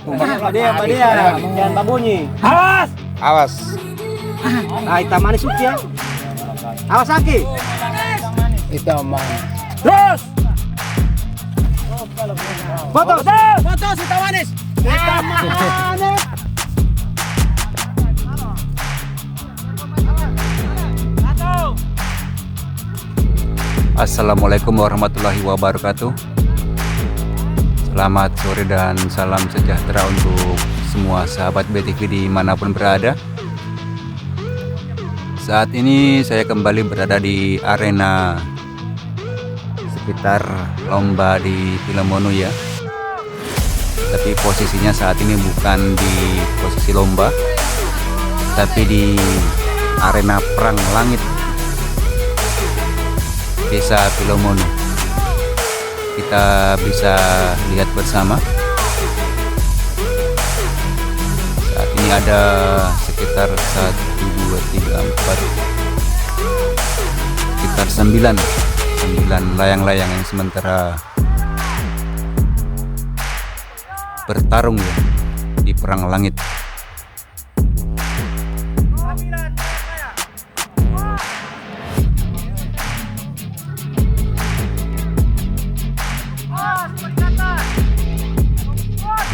Mbak dia, jangan babunyi. Awas! Awas. Ah, hitam manis suci ya. Awas Aki. Hitam manis. Terus! Foto, Terus! foto hitam manis. Hitam manis. Assalamualaikum warahmatullahi wabarakatuh. Selamat sore dan salam sejahtera untuk semua sahabat BTV dimanapun berada. Saat ini saya kembali berada di arena sekitar lomba di Pilemono ya. Tapi posisinya saat ini bukan di posisi lomba, tapi di arena perang langit Desa Pilemono. Kita bisa lihat bersama. Saat ini ada sekitar 1, 2, 3, 4 sekitar 9 layang-layang yang sementara bertarung ya di perang langit.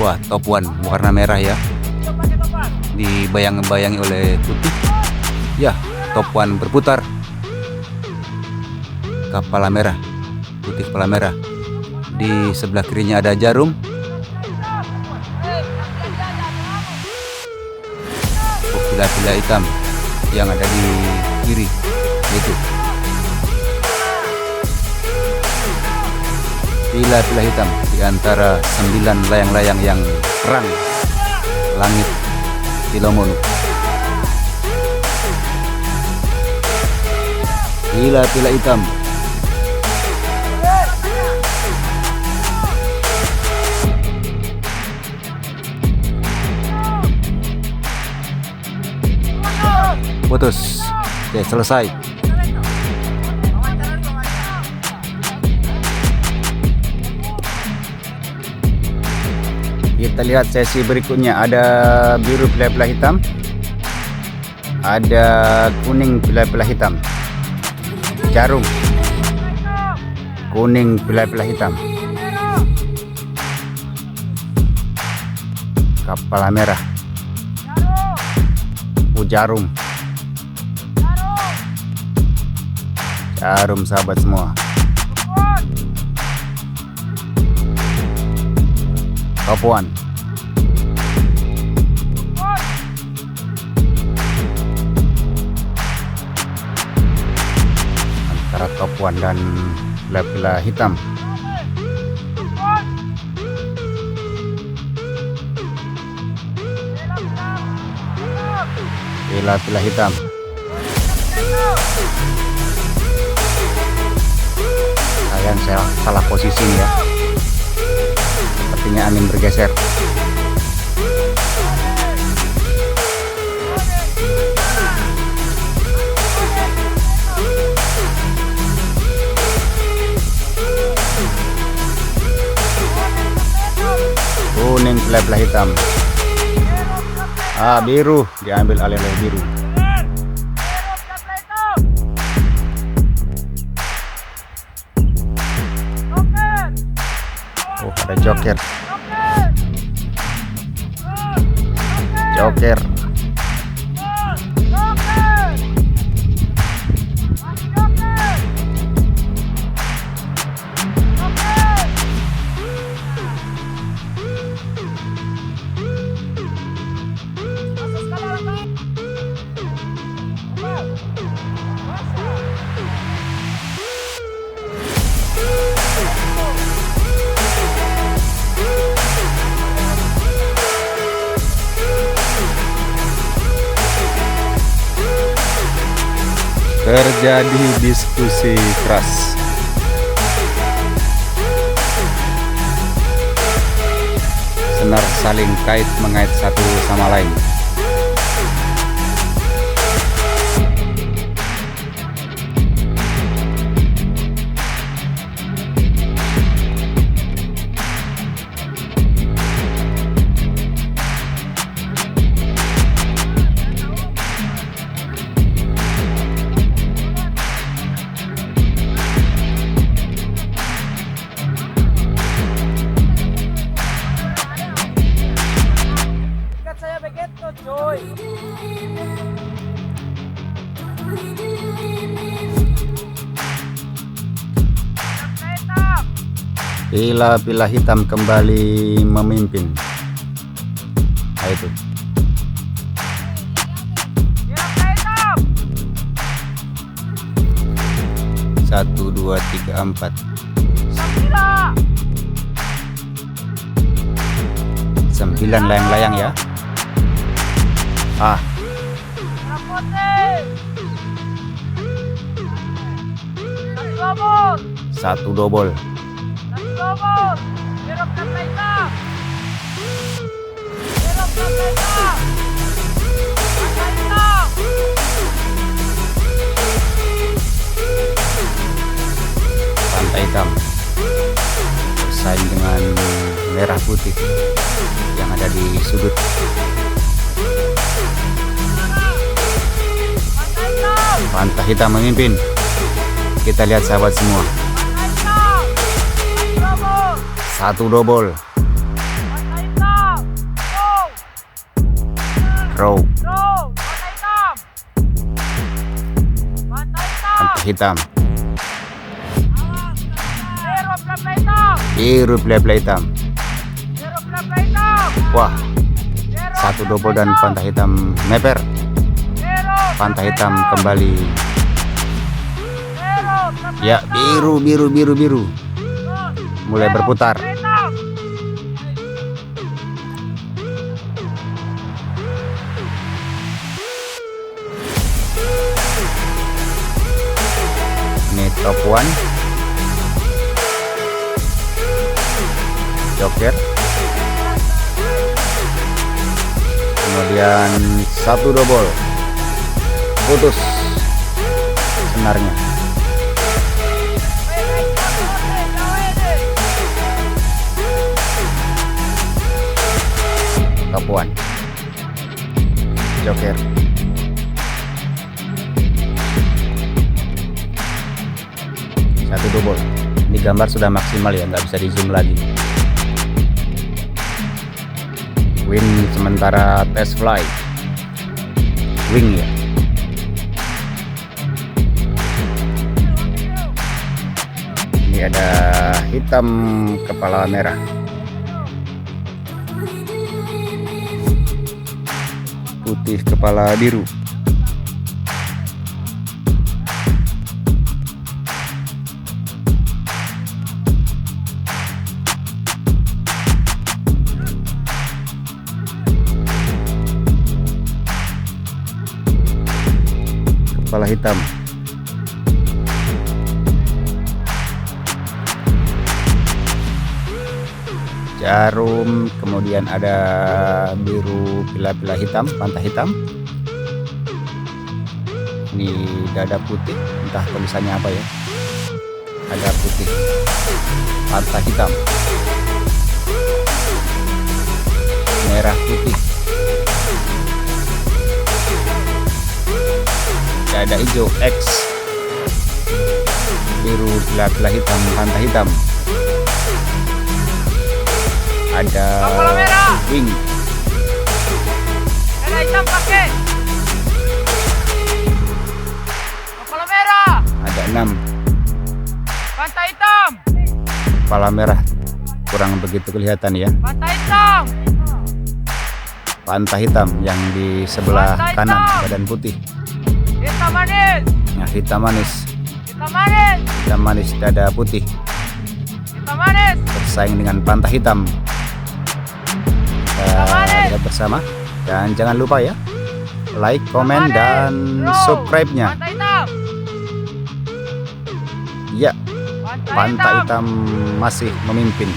Wah, top one warna merah ya, dibayang-bayangi oleh putih ya. Top one berputar, kepala merah, putih kepala merah. Di sebelah kirinya ada jarum, pila-pila hitam yang ada di kiri itu. Pila-pila hitam di antara 9 layang-layang yang perang langit Pilemono. Pila-pila hitam. Putus. Oke, selesai. Kita lihat sesi berikutnya. Ada biru pila-pila hitam, ada kuning pila-pila hitam, jarum, kuning pila-pila hitam, kepala merah, jarum, jarum sahabat semua. Top one. Antara top one dan pila-pila hitam. Pila-pila hitam. Sayang saya salah posisi ya. Sepertinya angin bergeser. Kuning pila-pila hitam. Biru diambil alih oleh biru. Oh, ada joker. Joker. Terjadi diskusi keras. Senar saling kait mengait satu sama lain. Pila-pila hitam kembali memimpin. Nah, itu. Satu, dua, tiga, empat. 9 layang-layang ya. Satu double. Pantai hitam bersaing dengan merah putih yang ada di sudut. Pantai hitam memimpin. Kita lihat sahabat semua. Satu double. Row. Pantai hitam. Biru pila-pila hitam. Wah, satu double dan pantai hitam meper. Pantai hitam kembali. Ya, biru. Mulai berputar. Ini top one. Joker. Kemudian satu double. Putus senarnya. Top one. Joker. Satu double. Ini gambar sudah maksimal ya, nggak bisa di zoom lagi. Win sementara test fly. Wing ya. Ini ada hitam kepala merah. Putih kepala biru. Kepala hitam. Jarum, kemudian ada biru pila-pila hitam, pantai hitam. Ini dada putih, entah tulisannya apa ya. Ada putih, pantai hitam, merah putih, dada hijau X, biru pila-pila hitam, pantai hitam. Ada wing. Merah hitam pakai. Kepala merah. Ada 6. Pantai hitam. Kepala merah kurang begitu kelihatan ya. Pantai hitam. Pantai hitam yang di sebelah kanan, badan putih. Hitam manis. Nah, hitam manis. Hitam manis. Hitam manis, dada putih. Hitam manis. Bersaing dengan pantai hitam. Kita lihat bersama, dan jangan lupa ya, like, komen, dan subscribe-nya. Pantai hitam. Ya, pantai hitam masih memimpin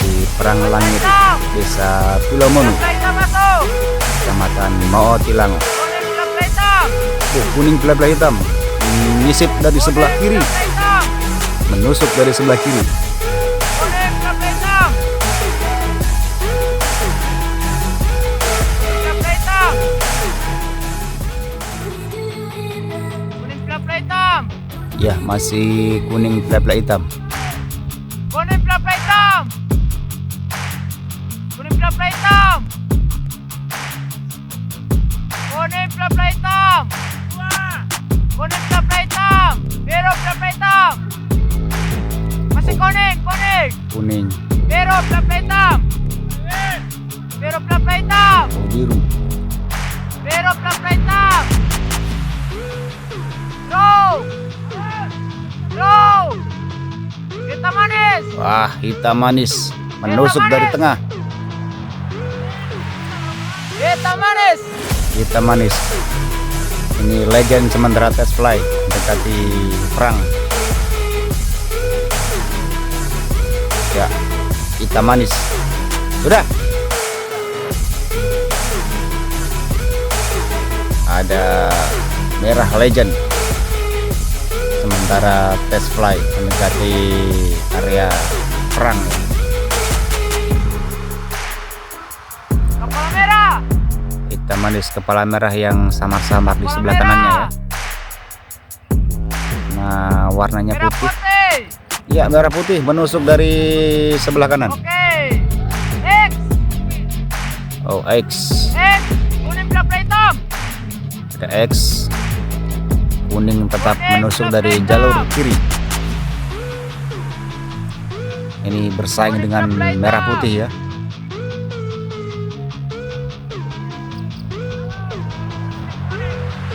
di perang langit Desa Pilomonu, Pantai hitam masuk. Kecamatan Maotilango. Kuning pila-pila hitam. Kuning pila-pila hitam menyisip dari sebelah kiri, Pantai hitam. menusuk dari sebelah kiri. Kuning pila-pila hitam. Pila-pila hitam. Kuning pila-pila hitam. Ya, masih kuning pila-pila hitam. Kuning pila-pila hitam. Kuning pila-pila hitam. Kuning pila-pila hitam. Kuning pila-pila hitam. Biru pila-pila hitam. Masih kuning. kuning. Biru plat hitam. Biru plat hitam. Oh, biru. Biru plat hitam. Draw. Draw. Hitam manis. Wah, hitam manis menusuk dari tengah. Hitam manis. Hitam manis. Ini legend sementara test fly mendekati perang. Ya, hitam manis. Sudah. Ada merah legend sementara test fly mendekati area perang. Kepala merah. Hitam manis kepala merah yang samar-samar di sebelah kanannya ya. Nah, warnanya Merah putih. putih. Ya, merah putih menusuk dari sebelah kanan. Oke. X. Oh, X. X. Kuning plat hitam. Ada X. Kuning tetap menusuk dari jalur kiri. Ini bersaing dengan merah putih ya.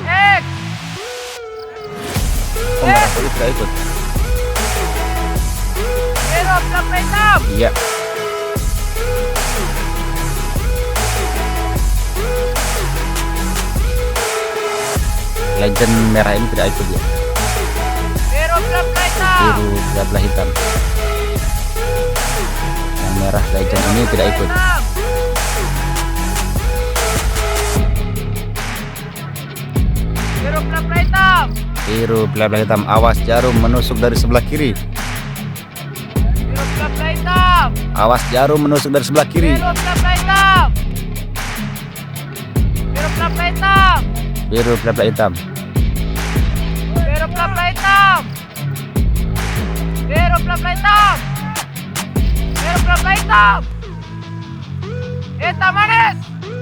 X. Oh, merah putih tidak ikut. Biru plat hitam. Iya. Legend merah ini tidak ikut ya. Biru plat hitam. Biru belah hitam. Yang merah legend ini tidak ikut. Biru plat hitam. Biru belah hitam. Awas jarum menusuk dari sebelah kiri. Biru plat hitam. Awas jarum menusuk dari sebelah kiri. Biru plat hitam. Biru plat hitam. Biru belah hitam. Biru plat hitam. Biru plat hitam. Biru plat hitam. Hitam manis.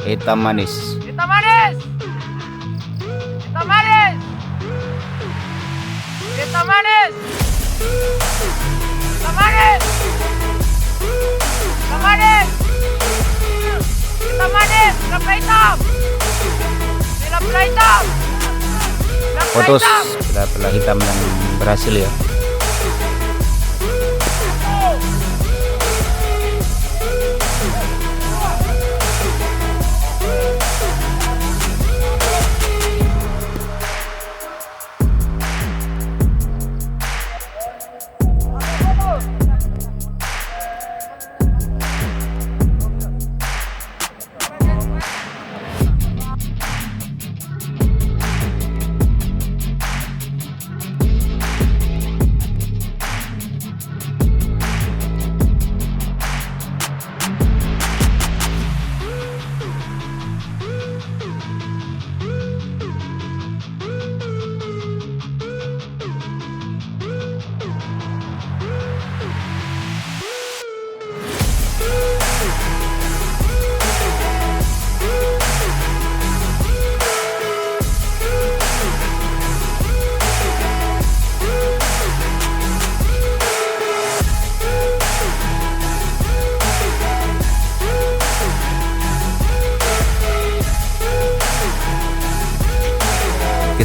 Hitam manis. Hitam manis. Hitam manis. Hitam manis. Hitam manis. Hitam manis. Hitam manis. Plat hitam. Plat hitam. Plat Putus hitam. belah hitam yang berhasil ya.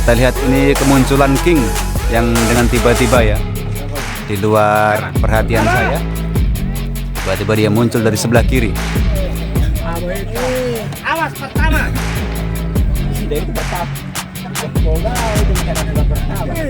Kita lihat ini kemunculan King yang dengan tiba-tiba ya, di luar perhatian saya. Tiba-tiba dia muncul dari sebelah kiri. Awas pertama. Sudah itu pertama. Itu pertama.